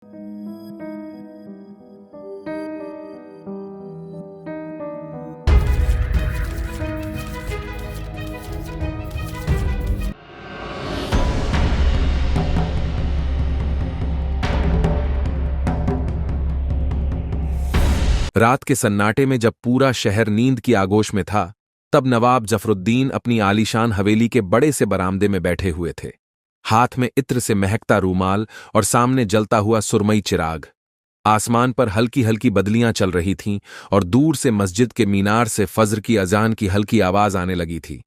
रात के सन्नाटे में जब पूरा शहर नींद की आगोश में था, तब नवाब जफरुद्दीन अपनी आलीशान हवेली के बड़े से बरामदे में बैठे हुए थे, हाथ में इत्र से महकता रूमाल और सामने जलता हुआ सुरमई चिराग। आसमान पर हल्की हल्की बदलियां चल रही थीं और दूर से मस्जिद के मीनार से फज्र की अजान की हल्की आवाज आने लगी थी।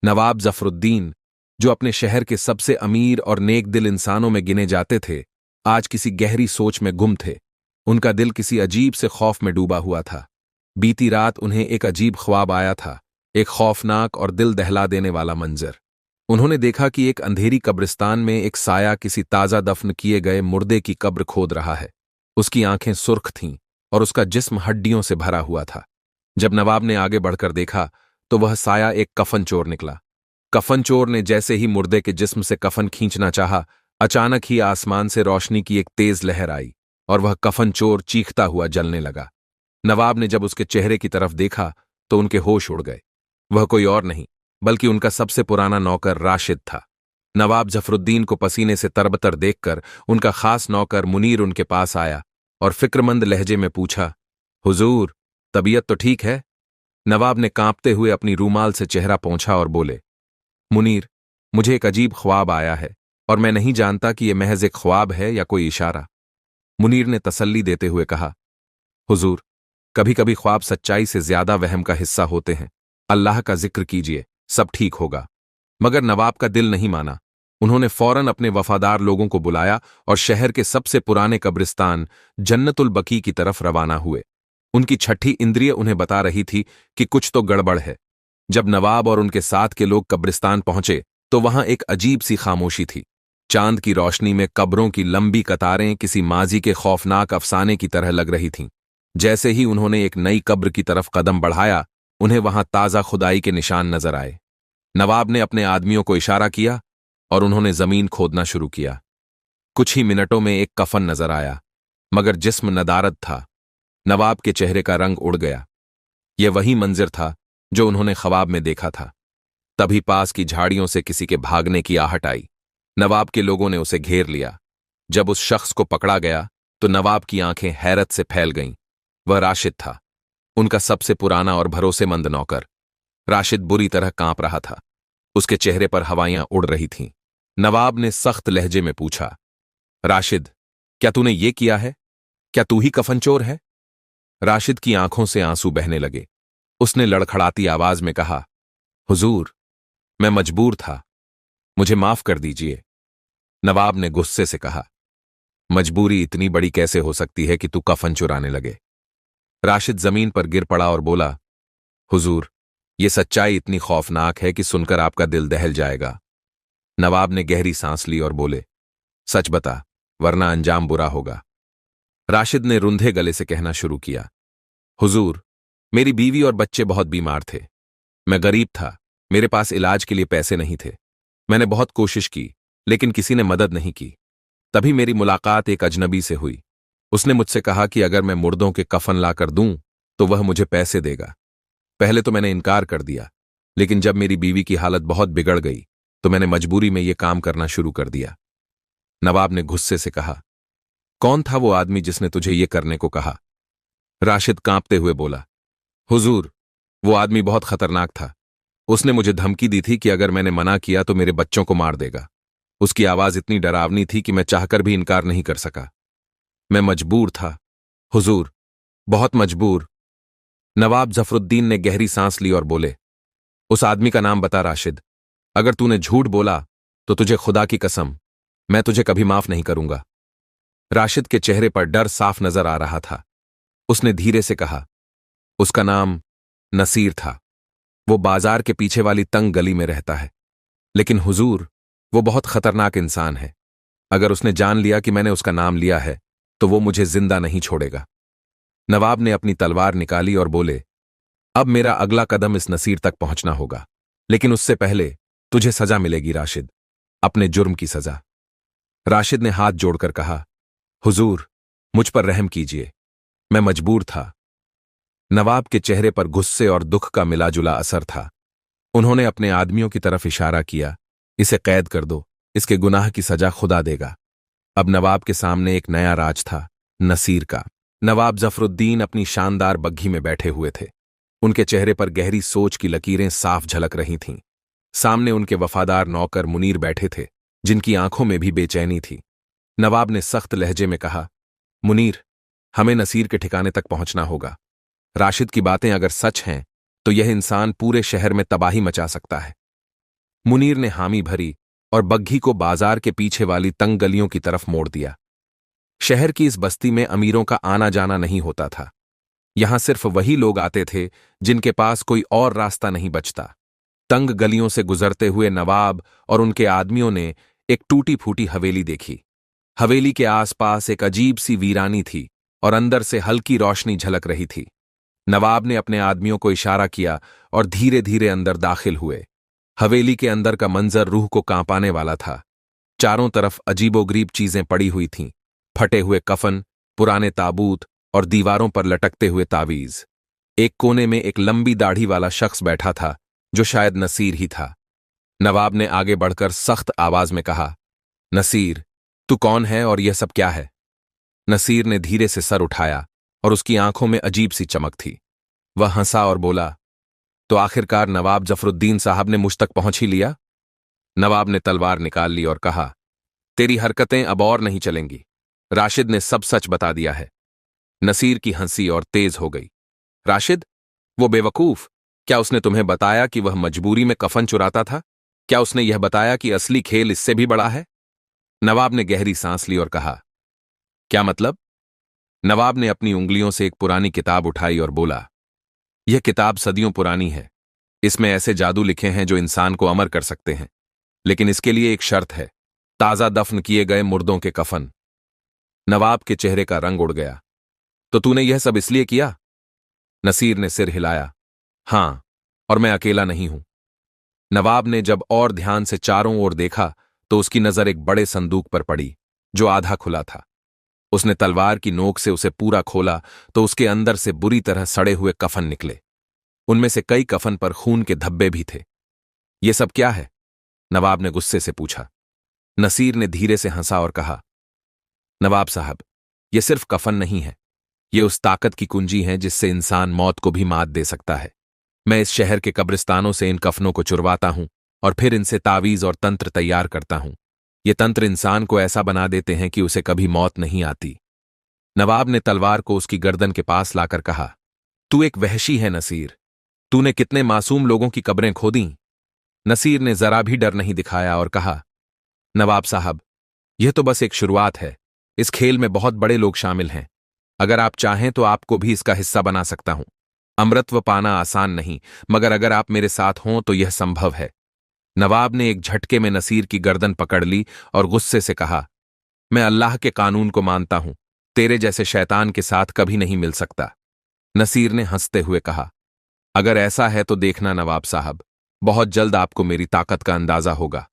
नवाब जफरुद्दीन, जो अपने शहर के सबसे अमीर और नेक दिल इंसानों में गिने जाते थे, आज किसी गहरी सोच में गुम थे। उनका दिल किसी अजीब से खौफ में डूबा हुआ था। बीती रात उन्हें एक अजीब ख्वाब आया था, एक खौफनाक और दिल दहला देने वाला मंजर। उन्होंने देखा कि एक अंधेरी कब्रिस्तान में एक साया किसी ताज़ा दफन किए गए मुर्दे की कब्र खोद रहा है। उसकी आंखें सुर्ख थीं और उसका जिस्म हड्डियों से भरा हुआ था। जब नवाब ने आगे बढ़कर देखा तो वह साया एक कफन चोर निकला। कफन चोर ने जैसे ही मुर्दे के जिस्म से कफन खींचना चाहा, अचानक ही आसमान से रोशनी की एक तेज लहर आई और वह कफन चोर चीखता हुआ जलने लगा। नवाब ने जब उसके चेहरे की तरफ देखा तो उनके होश उड़ गए। वह कोई और नहीं बल्कि उनका सबसे पुराना नौकर राशिद था। नवाब जफरुद्दीन को पसीने से तरबतर देखकर उनका खास नौकर मुनीर उनके पास आया और फिक्रमंद लहजे में पूछा, हुजूर, तबीयत तो ठीक है? नवाब ने कांपते हुए अपनी रूमाल से चेहरा पोंछा और बोले, मुनीर, मुझे एक अजीब ख्वाब आया है और मैं नहीं जानता कि यह महज एक ख्वाब है या कोई इशारा। मुनीर ने तसल्ली देते हुए कहा, हुजूर, कभी कभी ख्वाब सच्चाई से ज्यादा वहम का हिस्सा होते हैं। अल्लाह का जिक्र कीजिए, सब ठीक होगा। मगर नवाब का दिल नहीं माना। उन्होंने फौरन अपने वफादार लोगों को बुलाया और शहर के सबसे पुराने कब्रिस्तान जन्नतुल बकी की तरफ रवाना हुए। उनकी छठी इंद्रिय उन्हें बता रही थी कि कुछ तो गड़बड़ है। जब नवाब और उनके साथ के लोग कब्रिस्तान पहुंचे तो वहां एक अजीब सी खामोशी थी। चांद की रोशनी में कब्रों की लंबी कतारें किसी माजी के खौफनाक अफसाने की तरह लग रही थीं। जैसे ही उन्होंने एक नई कब्र की तरफ कदम बढ़ाया, उन्हें वहां ताज़ा खुदाई के निशान नजर आए। नवाब ने अपने आदमियों को इशारा किया और उन्होंने जमीन खोदना शुरू किया। कुछ ही मिनटों में एक कफन नजर आया, मगर जिस्म नदारद था। नवाब के चेहरे का रंग उड़ गया। यह वही मंजिर था जो उन्होंने ख्वाब में देखा था। तभी पास की झाड़ियों से किसी के भागने की आहट आई। नवाब के लोगों ने उसे घेर लिया। जब उस शख्स को पकड़ा गया तो नवाब की आंखें हैरत से फैल गईं। वह राशिद था, उनका सबसे पुराना और भरोसेमंद नौकर। राशिद बुरी तरह कांप रहा था। उसके चेहरे पर हवाइयां उड़ रही थीं। नवाब ने सख्त लहजे में पूछा, राशिद, क्या तूने ये किया है? क्या तू ही कफन चोर है? राशिद की आंखों से आंसू बहने लगे। उसने लड़खड़ाती आवाज में कहा, हुजूर, मैं मजबूर था, मुझे माफ कर दीजिए। नवाब ने गुस्से से कहा, मजबूरी इतनी बड़ी कैसे हो सकती है कि तू कफन चुराने लगे? राशिद जमीन पर गिर पड़ा और बोला, हुजूर, ये सच्चाई इतनी खौफनाक है कि सुनकर आपका दिल दहल जाएगा। नवाब ने गहरी सांस ली और बोले, सच बता, वरना अंजाम बुरा होगा। राशिद ने रुंधे गले से कहना शुरू किया, हुजूर, मेरी बीवी और बच्चे बहुत बीमार थे। मैं गरीब था, मेरे पास इलाज के लिए पैसे नहीं थे। मैंने बहुत कोशिश की, लेकिन किसी ने मदद नहीं की। तभी मेरी मुलाकात एक अजनबी से हुई। उसने मुझसे कहा कि अगर मैं मुर्दों के कफन लाकर दूं तो वह मुझे पैसे देगा। पहले तो मैंने इनकार कर दिया, लेकिन जब मेरी बीवी की हालत बहुत बिगड़ गई तो मैंने मजबूरी में यह काम करना शुरू कर दिया। नवाब ने गुस्से से कहा, कौन था वो आदमी जिसने तुझे ये करने को कहा? राशिद कांपते हुए बोला, हुजूर, वो आदमी बहुत खतरनाक था। उसने मुझे धमकी दी थी कि अगर मैंने मना किया तो मेरे बच्चों को मार देगा। उसकी आवाज इतनी डरावनी थी कि मैं चाहकर भी इनकार नहीं कर सका। मैं मजबूर था, हुजूर, बहुत मजबूर। नवाब जफरुद्दीन ने गहरी सांस ली और बोले, उस आदमी का नाम बता राशिद। अगर तूने झूठ बोला तो तुझे खुदा की कसम, मैं तुझे कभी माफ नहीं करूंगा। राशिद के चेहरे पर डर साफ नजर आ रहा था। उसने धीरे से कहा, उसका नाम नसीर था। वो बाजार के पीछे वाली तंग गली में रहता है। लेकिन हुजूर, वो बहुत खतरनाक इंसान है। अगर उसने जान लिया कि मैंने उसका नाम लिया है तो वो मुझे जिंदा नहीं छोड़ेगा। नवाब ने अपनी तलवार निकाली और बोले, अब मेरा अगला कदम इस नसीर तक पहुंचना होगा, लेकिन उससे पहले तुझे सजा मिलेगी राशिद, अपने जुर्म की सजा। राशिद ने हाथ जोड़कर कहा, हुजूर, मुझ पर रहम कीजिए, मैं मजबूर था। नवाब के चेहरे पर गुस्से और दुख का मिलाजुला असर था। उन्होंने अपने आदमियों की तरफ इशारा किया, इसे कैद कर दो, इसके गुनाह की सजा खुदा देगा। अब नवाब के सामने एक नया राज था, नसीर का। नवाब जफरुद्दीन अपनी शानदार बग्घी में बैठे हुए थे। उनके चेहरे पर गहरी सोच की लकीरें साफ झलक रही थीं। सामने उनके वफादार नौकर मुनीर बैठे थे, जिनकी आंखों में भी बेचैनी थी। नवाब ने सख्त लहजे में कहा, मुनीर, हमें नसीर के ठिकाने तक पहुंचना होगा। राशिद की बातें अगर सच हैं तो यह इंसान पूरे शहर में तबाही मचा सकता है। मुनीर ने हामी भरी और बग्घी को बाजार के पीछे वाली तंग गलियों की तरफ मोड़ दिया। शहर की इस बस्ती में अमीरों का आना जाना नहीं होता था। यहां सिर्फ वही लोग आते थे जिनके पास कोई और रास्ता नहीं बचता। तंग गलियों से गुजरते हुए नवाब और उनके आदमियों ने एक टूटी फूटी हवेली देखी। हवेली के आसपास एक अजीब सी वीरानी थी और अंदर से हल्की रोशनी झलक रही थी। नवाब ने अपने आदमियों को इशारा किया और धीरे धीरे अंदर दाखिल हुए। हवेली के अंदर का मंजर रूह को कांपाने वाला था। चारों तरफ अजीबोगरीब चीजें पड़ी हुई थीं, फटे हुए कफन, पुराने ताबूत और दीवारों पर लटकते हुए तावीज। एक कोने में एक लंबी दाढ़ी वाला शख्स बैठा था, जो शायद नसीर ही था। नवाब ने आगे बढ़कर सख्त आवाज में कहा, नसीर, तू कौन है और यह सब क्या है? नसीर ने धीरे से सर उठाया और उसकी आंखों में अजीब सी चमक थी। वह हंसा और बोला, तो आखिरकार नवाब जफरुद्दीन साहब ने मुझ तक पहुंच ही लिया। नवाब ने तलवार निकाल ली और कहा, तेरी हरकतें अब और नहीं चलेंगी। राशिद ने सब सच बता दिया है। नसीर की हंसी और तेज हो गई। राशिद? वो बेवकूफ? क्या उसने तुम्हें बताया कि वह मजबूरी में कफन चुराता था? क्या उसने यह बताया कि असली खेल इससे भी बड़ा है? नवाब ने गहरी सांस ली और कहा, क्या मतलब? नवाब ने अपनी उंगलियों से एक पुरानी किताब उठाई और बोला, यह किताब सदियों पुरानी है। इसमें ऐसे जादू लिखे हैं जो इंसान को अमर कर सकते हैं, लेकिन इसके लिए एक शर्त है, ताजा दफन किए गए मुर्दों के कफन। नवाब के चेहरे का रंग उड़ गया। तो तूने यह सब इसलिए किया? नसीर ने सिर हिलाया। हां, और मैं अकेला नहीं हूं। नवाब ने जब और ध्यान से चारों ओर देखा तो उसकी नजर एक बड़े संदूक पर पड़ी, जो आधा खुला था। उसने तलवार की नोक से उसे पूरा खोला तो उसके अंदर से बुरी तरह सड़े हुए कफन निकले। उनमें से कई कफन पर खून के धब्बे भी थे। यह सब क्या है? नवाब ने गुस्से से पूछा। नसीर ने धीरे से हंसा और कहा, नवाब साहब, यह सिर्फ कफन नहीं है, यह उस ताकत की कुंजी है जिससे इंसान मौत को भी मात दे सकता है। मैं इस शहर के कब्रिस्तानों से इन कफनों को चुरवाता हूं और फिर इनसे तावीज और तंत्र तैयार करता हूं। ये तंत्र इंसान को ऐसा बना देते हैं कि उसे कभी मौत नहीं आती। नवाब ने तलवार को उसकी गर्दन के पास लाकर कहा, तू एक वहशी है नसीर। तूने कितने मासूम लोगों की कब्रें खोदी। नसीर ने जरा भी डर नहीं दिखाया और कहा, नवाब साहब, यह तो बस एक शुरुआत है। इस खेल में बहुत बड़े लोग शामिल हैं। अगर आप चाहें तो आपको भी इसका हिस्सा बना सकता हूं। अमृतत्व पाना आसान नहीं, मगर अगर आप मेरे साथ हों तो यह संभव है। नवाब ने एक झटके में नसीर की गर्दन पकड़ ली और गुस्से से कहा, मैं अल्लाह के कानून को मानता हूं, तेरे जैसे शैतान के साथ कभी नहीं मिल सकता। नसीर ने हंसते हुए कहा, अगर ऐसा है तो देखना नवाब साहब, बहुत जल्द आपको मेरी ताकत का अंदाजा होगा।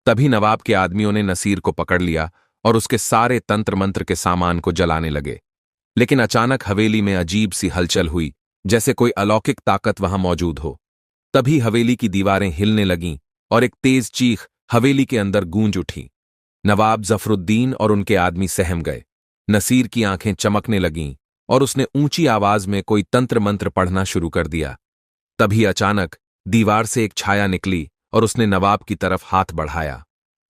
तभी नवाब के आदमियों ने नसीर को पकड़ लिया और उसके सारे तंत्र मंत्र के सामान को जलाने लगे। लेकिन अचानक हवेली में अजीब सी हलचल हुई, जैसे कोई अलौकिक ताकत वहां मौजूद हो। तभी हवेली की दीवारें हिलने लगीं और एक तेज चीख हवेली के अंदर गूंज उठी। नवाब जफरुद्दीन और उनके आदमी सहम गए। नसीर की आंखें चमकने लगीं और उसने ऊंची आवाज में कोई तंत्र मंत्र पढ़ना शुरू कर दिया। तभी अचानक दीवार से एक छाया निकली और उसने नवाब की तरफ हाथ बढ़ाया।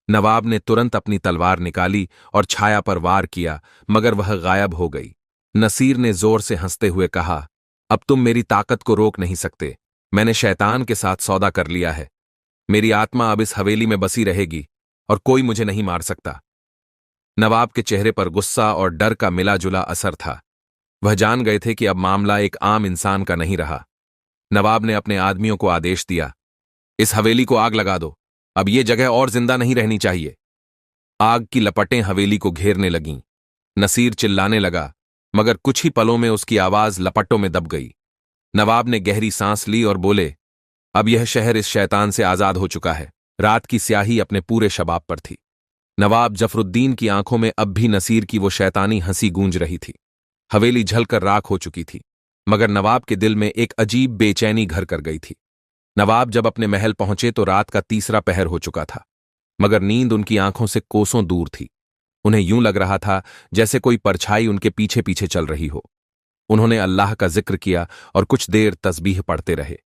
नवाब ने तुरंत अपनी तलवार निकाली और छाया पर वार किया, मगर वह गायब हो गई। नसीर ने जोर से हंसते हुए कहा, अब तुम मेरी ताकत को रोक नहीं सकते। मैंने शैतान के साथ सौदा कर लिया है। मेरी आत्मा अब इस हवेली में बसी रहेगी और कोई मुझे नहीं मार सकता। नवाब के चेहरे पर गुस्सा और डर का मिला जुला असर था। वह जान गए थे कि अब मामला एक आम इंसान का नहीं रहा। नवाब ने अपने आदमियों को आदेश दिया, इस हवेली को आग लगा दो। अब यह जगह और जिंदा नहीं रहनी चाहिए। आग की लपटें हवेली को घेरने लगीं। नसीर चिल्लाने लगा, मगर कुछ ही पलों में उसकी आवाज लपटों में दब गई। नवाब ने गहरी सांस ली और बोले, अब यह शहर इस शैतान से आजाद हो चुका है। रात की स्याही अपने पूरे शबाब पर थी। नवाब जफरुद्दीन की आंखों में अब भी नसीर की वो शैतानी हंसी गूंज रही थी। हवेली झलकर राख हो चुकी थी, मगर नवाब के दिल में एक अजीब बेचैनी घर कर गई थी। नवाब जब अपने महल पहुंचे तो रात का तीसरा पहर हो चुका था, मगर नींद उनकी आंखों से कोसों दूर थी। उन्हें यूं लग रहा था जैसे कोई परछाई उनके पीछे पीछे चल रही हो। उन्होंने अल्लाह का जिक्र किया और कुछ देर तस्बीह पढ़ते रहे।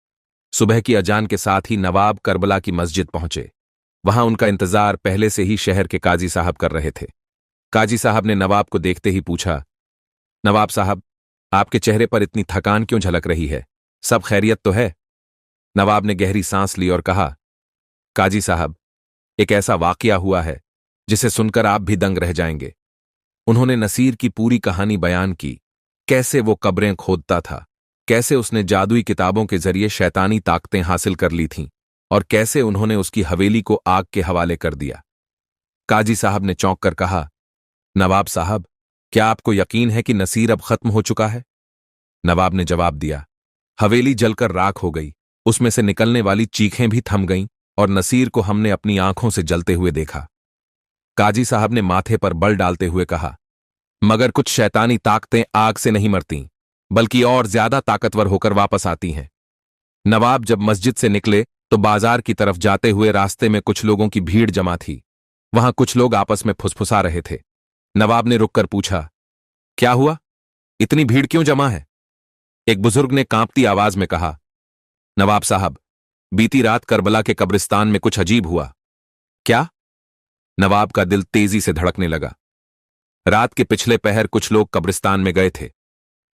सुबह की अजान के साथ ही नवाब करबला की मस्जिद पहुंचे। वहां उनका इंतजार पहले से ही शहर के काजी साहब कर रहे थे। काजी साहब ने नवाब को देखते ही पूछा, नवाब साहब, आपके चेहरे पर इतनी थकान क्यों झलक रही है? सब खैरियत तो है? नवाब ने गहरी सांस ली और कहा, काजी साहब, एक ऐसा वाकया हुआ है जिसे सुनकर आप भी दंग रह जाएंगे। उन्होंने नसीर की पूरी कहानी बयान की, कैसे वो कब्रें खोदता था, कैसे उसने जादुई किताबों के जरिए शैतानी ताकतें हासिल कर ली थीं और कैसे उन्होंने उसकी हवेली को आग के हवाले कर दिया। काजी साहब ने चौंक कर कहा, नवाब साहब, क्या आपको यकीन है कि नसीर अब खत्म हो चुका है? नवाब ने जवाब दिया, हवेली जलकर राख हो गई, उसमें से निकलने वाली चीखें भी थम गईं और नसीर को हमने अपनी आंखों से जलते हुए देखा। काजी साहब ने माथे पर बल डालते हुए कहा, मगर कुछ शैतानी ताकतें आग से नहीं मरतीं, बल्कि और ज्यादा ताकतवर होकर वापस आती हैं। नवाब जब मस्जिद से निकले तो बाजार की तरफ जाते हुए रास्ते में कुछ लोगों की भीड़ जमा थी। वहां कुछ लोग आपस में फुसफुसा रहे थे। नवाब ने रुककर पूछा, क्या हुआ? इतनी भीड़ क्यों जमा है? एक बुजुर्ग ने कांपती आवाज में कहा, नवाब साहब, बीती रात करबला के कब्रिस्तान में कुछ अजीब हुआ। क्या? नवाब का दिल तेजी से धड़कने लगा। रात के पिछले पहर कुछ लोग कब्रिस्तान में गए थे।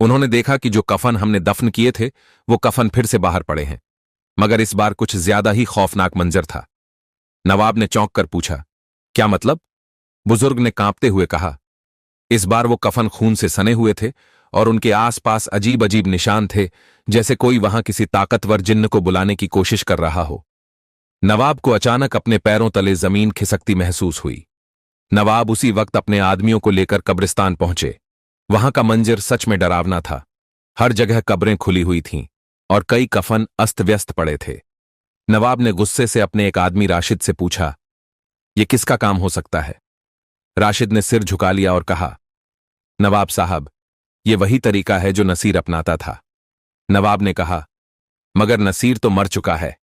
उन्होंने देखा कि जो कफन हमने दफन किए थे वो कफन फिर से बाहर पड़े हैं, मगर इस बार कुछ ज्यादा ही खौफनाक मंजर था। नवाब ने चौंक कर पूछा, क्या मतलब? बुजुर्ग ने कांपते हुए कहा, इस बार वो कफन खून से सने हुए थे और उनके आसपास अजीब अजीब निशान थे, जैसे कोई वहां किसी ताकतवर जिन्न को बुलाने की कोशिश कर रहा हो। नवाब को अचानक अपने पैरों तले जमीन खिसकती महसूस हुई। नवाब उसी वक्त अपने आदमियों को लेकर कब्रिस्तान पहुंचे। वहां का मंजर सच में डरावना था। हर जगह कब्रें खुली हुई थीं और कई कफन अस्त व्यस्त पड़े थे। नवाब ने गुस्से से अपने एक आदमी राशिद से पूछा, यह किसका काम हो सकता है? राशिद ने सिर झुका लिया और कहा, नवाब साहब, यह वही तरीका है जो नसीर अपनाता था। नवाब ने कहा, मगर नसीर तो मर चुका है।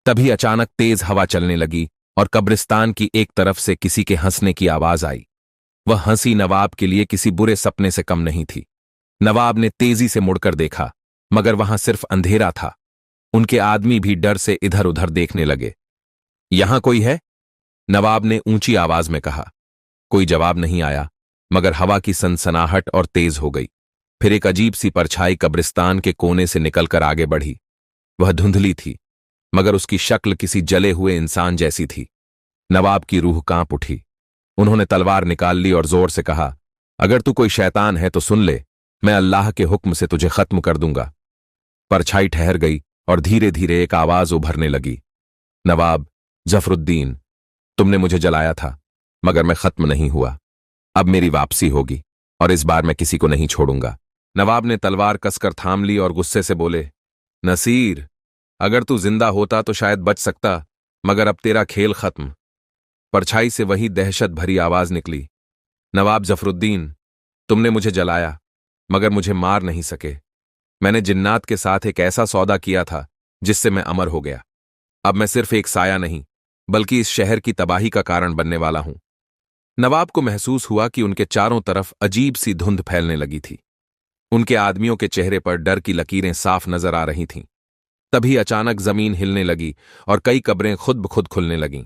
तभी अचानक तेज हवा चलने लगी और कब्रिस्तान की एक तरफ से किसी के हंसने की आवाज आई। वह हंसी नवाब के लिए किसी बुरे सपने से कम नहीं थी। नवाब ने तेजी से मुड़कर देखा, मगर वहां सिर्फ अंधेरा था। उनके आदमी भी डर से इधर उधर देखने लगे। यहां कोई है? नवाब ने ऊंची आवाज में कहा। कोई जवाब नहीं आया, मगर हवा की सनसनाहट और तेज हो गई। फिर एक अजीब सी परछाई कब्रिस्तान के कोने से निकलकर आगे बढ़ी। वह धुंधली थी, मगर उसकी शक्ल किसी जले हुए इंसान जैसी थी। नवाब की रूह कांप उठी। उन्होंने तलवार निकाल ली और जोर से कहा, अगर तू कोई शैतान है तो सुन ले, मैं अल्लाह के हुक्म से तुझे खत्म कर दूंगा। परछाई ठहर गई और धीरे धीरे एक आवाज उभरने लगी, नवाब जफरुद्दीन, तुमने मुझे जलाया था, मगर मैं खत्म नहीं हुआ। अब मेरी वापसी होगी और इस बार मैं किसी को नहीं छोड़ूंगा। नवाब ने तलवार कसकर थाम ली और गुस्से से बोले, नसीर, अगर तू जिंदा होता तो शायद बच सकता, मगर अब तेरा खेल खत्म। परछाई से वही दहशत भरी आवाज निकली, नवाब जफरुद्दीन, तुमने मुझे जलाया, मगर मुझे मार नहीं सके। मैंने जिन्नात के साथ एक ऐसा सौदा किया था जिससे मैं अमर हो गया। अब मैं सिर्फ एक साया नहीं, बल्कि इस शहर की तबाही का कारण बनने वाला हूं। नवाब को महसूस हुआ कि उनके चारों तरफ अजीब सी धुंध फैलने लगी थी। उनके आदमियों के चेहरे पर डर की लकीरें साफ नजर आ रही थीं। तभी अचानक जमीन हिलने लगी और कई कब्रें खुद ब खुद खुलने लगीं।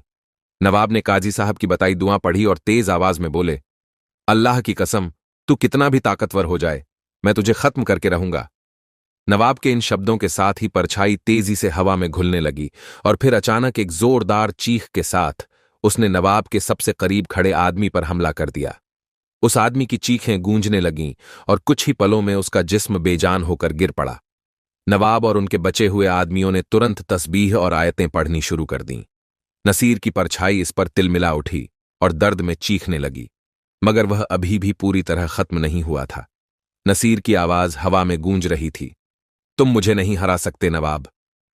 नवाब ने काजी साहब की बताई दुआ पढ़ी और तेज आवाज में बोले, अल्लाह की कसम, तू कितना भी ताकतवर हो जाए, मैं तुझे खत्म करके रहूंगा। नवाब के इन शब्दों के साथ ही परछाई तेजी से हवा में घुलने लगी और फिर अचानक एक जोरदार चीख के साथ उसने नवाब के सबसे करीब खड़े आदमी पर हमला कर दिया। उस आदमी की चीखें गूंजने लगीं और कुछ ही पलों में उसका जिस्म बेजान होकर गिर पड़ा। नवाब और उनके बचे हुए आदमियों ने तुरंत तस्बीह और आयतें पढ़नी शुरू कर दीं। नसीर की परछाई इस पर तिलमिला उठी और दर्द में चीखने लगी, मगर वह अभी भी पूरी तरह खत्म नहीं हुआ था। नसीर की आवाज हवा में गूंज रही थी, तुम मुझे नहीं हरा सकते नवाब,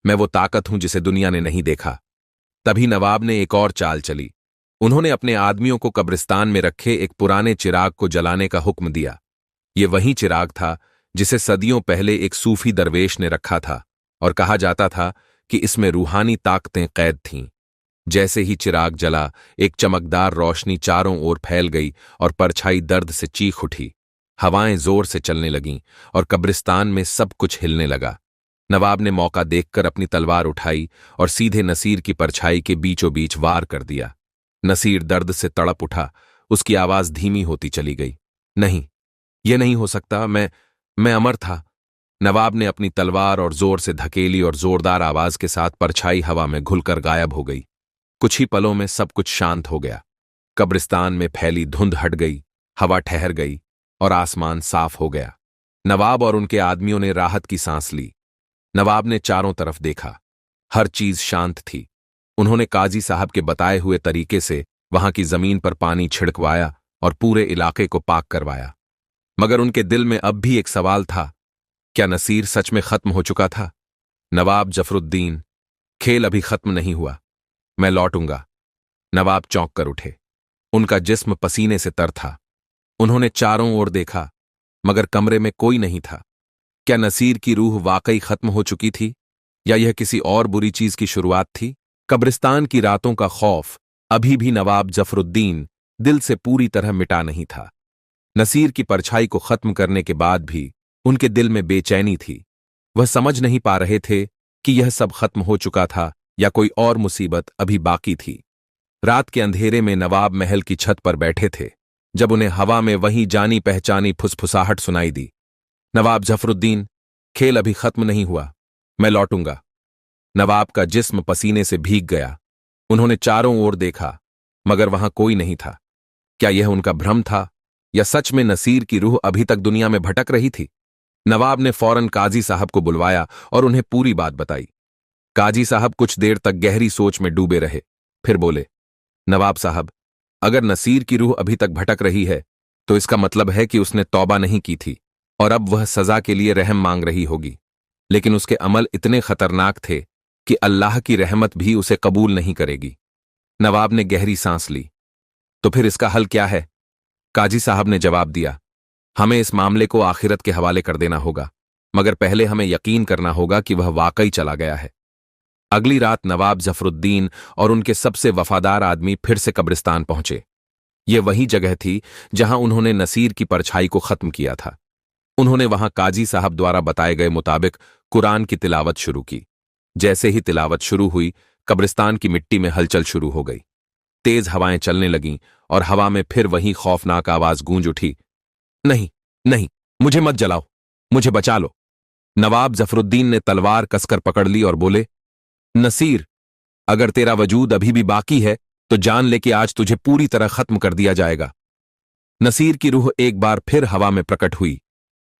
मैं वो ताकत हूं जिसे दुनिया ने नहीं देखा। तभी नवाब ने एक और चाल चली। उन्होंने अपने आदमियों को कब्रिस्तान में रखे एक पुराने चिराग को जलाने का हुक्म दिया। ये वही चिराग था जिसे सदियों पहले एक सूफी दरवेश ने रखा था और कहा जाता था कि इसमें रूहानी ताकतें कैद थीं। जैसे ही चिराग जला, एक चमकदार रोशनी चारों ओर फैल गई और परछाई दर्द से चीख उठी। हवाएं जोर से चलने लगीं और कब्रिस्तान में सब कुछ हिलने लगा। नवाब ने मौका देखकर अपनी तलवार उठाई और सीधे नसीर की परछाई के बीचों बीच वार कर दिया। नसीर दर्द से तड़प उठा, उसकी आवाज धीमी होती चली गई। नहीं, यह नहीं हो सकता, मैं अमर था। नवाब ने अपनी तलवार और जोर से धकेली और जोरदार आवाज के साथ परछाई हवा में घुलकर गायब हो गई। कुछ ही पलों में सब कुछ शांत हो गया। कब्रिस्तान में फैली धुंध हट गई, हवा ठहर गई और आसमान साफ हो गया। नवाब और उनके आदमियों ने राहत की सांस ली। नवाब ने चारों तरफ देखा, हर चीज शांत थी। उन्होंने काजी साहब के बताए हुए तरीके से वहां की जमीन पर पानी छिड़कवाया और पूरे इलाके को पाक करवाया। मगर उनके दिल में अब भी एक सवाल था, क्या नसीर सच में खत्म हो चुका था? नवाब जफरुद्दीन, खेल अभी खत्म नहीं हुआ, मैं लौटूंगा। नवाब चौंक कर उठे। उनका जिस्म पसीने से तर था। उन्होंने चारों ओर देखा, मगर कमरे में कोई नहीं था। क्या नसीर की रूह वाकई खत्म हो चुकी थी या यह किसी और बुरी चीज की शुरुआत थी? कब्रिस्तान की रातों का खौफ अभी भी नवाब जफरुद्दीन दिल से पूरी तरह मिटा नहीं था। नसीर की परछाई को खत्म करने के बाद भी उनके दिल में बेचैनी थी। वह समझ नहीं पा रहे थे कि यह सब खत्म हो चुका था या कोई और मुसीबत अभी बाकी थी। रात के अंधेरे में नवाब महल की छत पर बैठे थे जब उन्हें हवा में वही जानी पहचानी फुसफुसाहट सुनाई दी। नवाब जफरुद्दीन, खेल अभी खत्म नहीं हुआ, मैं लौटूंगा। नवाब का जिस्म पसीने से भीग गया। उन्होंने चारों ओर देखा, मगर वहां कोई नहीं था। क्या यह उनका भ्रम था या सच में नसीर की रूह अभी तक दुनिया में भटक रही थी? नवाब ने फौरन काजी साहब को बुलवाया और उन्हें पूरी बात बताई। काजी साहब कुछ देर तक गहरी सोच में डूबे रहे, फिर बोले, नवाब साहब, अगर नसीर की रूह अभी तक भटक रही है तो इसका मतलब है कि उसने तौबा नहीं की थी और अब वह सजा के लिए रहम मांग रही होगी। लेकिन उसके अमल इतने खतरनाक थे कि अल्लाह की रहमत भी उसे कबूल नहीं करेगी। नवाब ने गहरी सांस ली। तो फिर इसका हल क्या है? काजी साहब ने जवाब दिया, हमें इस मामले को आखिरत के हवाले कर देना होगा, मगर पहले हमें यकीन करना होगा कि वह वाकई चला गया है। अगली रात नवाब जफरुद्दीन और उनके सबसे वफादार आदमी फिर से कब्रिस्तान पहुंचे। यह वही जगह थी जहां उन्होंने नसीर की परछाई को खत्म किया था। उन्होंने वहां काजी साहब द्वारा बताए गए मुताबिक कुरान की तिलावत शुरू की। जैसे ही तिलावत शुरू हुई, कब्रिस्तान की मिट्टी में हलचल शुरू हो गई। तेज हवाएं चलने लगीं और हवा में फिर वही खौफनाक आवाज गूंज उठी, नहीं, नहीं, मुझे मत जलाओ, मुझे बचा लो। नवाब जफरुद्दीन ने तलवार कसकर पकड़ ली और बोले, नसीर, अगर तेरा वजूद अभी भी बाकी है तो जान ले कि आज तुझे पूरी तरह खत्म कर दिया जाएगा। नसीर की रूह एक बार फिर हवा में प्रकट हुई,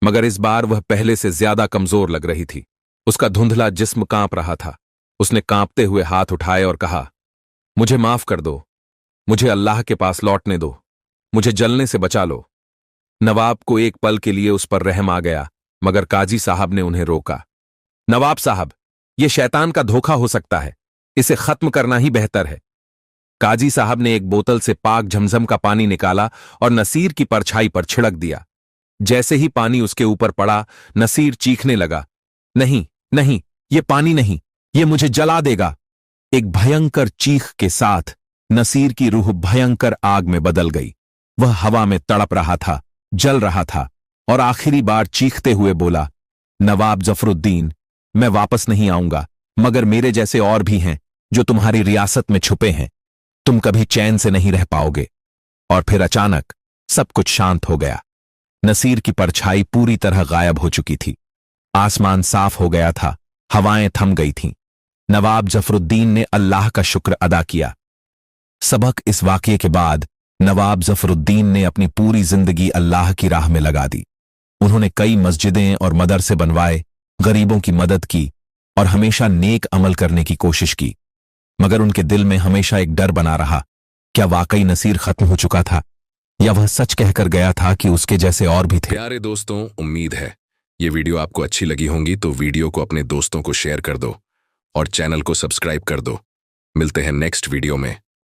मगर इस बार वह पहले से ज्यादा कमजोर लग रही थी। उसका धुंधला जिस्म कांप रहा था। उसने कांपते हुए हाथ उठाए और कहा, मुझे माफ कर दो, मुझे अल्लाह के पास लौटने दो, मुझे जलने से बचा लो। नवाब को एक पल के लिए उस पर रहम आ गया, मगर काजी साहब ने उन्हें रोका। नवाब साहब, यह शैतान का धोखा हो सकता है, इसे खत्म करना ही बेहतर है। काजी साहब ने एक बोतल से पाक झमझम का पानी निकाला और नसीर की परछाई पर छिड़क दिया। जैसे ही पानी उसके ऊपर पड़ा, नसीर चीखने लगा, नहीं, नहीं, ये पानी नहीं, ये मुझे जला देगा। एक भयंकर चीख के साथ नसीर की रूह भयंकर आग में बदल गई। वह हवा में तड़प रहा था, जल रहा था और आखिरी बार चीखते हुए बोला, नवाब जफरुद्दीन, मैं वापस नहीं आऊंगा, मगर मेरे जैसे और भी हैं जो तुम्हारी रियासत में छुपे हैं। तुम कभी चैन से नहीं रह पाओगे। और फिर अचानक सब कुछ शांत हो गया। नसीर की परछाई पूरी तरह गायब हो चुकी थी। आसमान साफ हो गया था, हवाएं थम गई थीं। नवाब जफरुद्दीन ने अल्लाह का शुक्र अदा किया। सबक इस वाकये के बाद नवाब जफरुद्दीन ने अपनी पूरी जिंदगी अल्लाह की राह में लगा दी। उन्होंने कई मस्जिदें और मदरसे बनवाए, गरीबों की मदद की और हमेशा नेक अमल करने की कोशिश की। मगर उनके दिल में हमेशा एक डर बना रहा, क्या वाकई नसीर खत्म हो चुका था या वह सच कहकर गया था कि उसके जैसे और भी थे। प्यारे दोस्तों, उम्मीद है ये वीडियो आपको अच्छी लगी होंगी, तो वीडियो को अपने दोस्तों को शेयर कर दो और चैनल को सब्सक्राइब कर दो। मिलते हैं नेक्स्ट वीडियो में।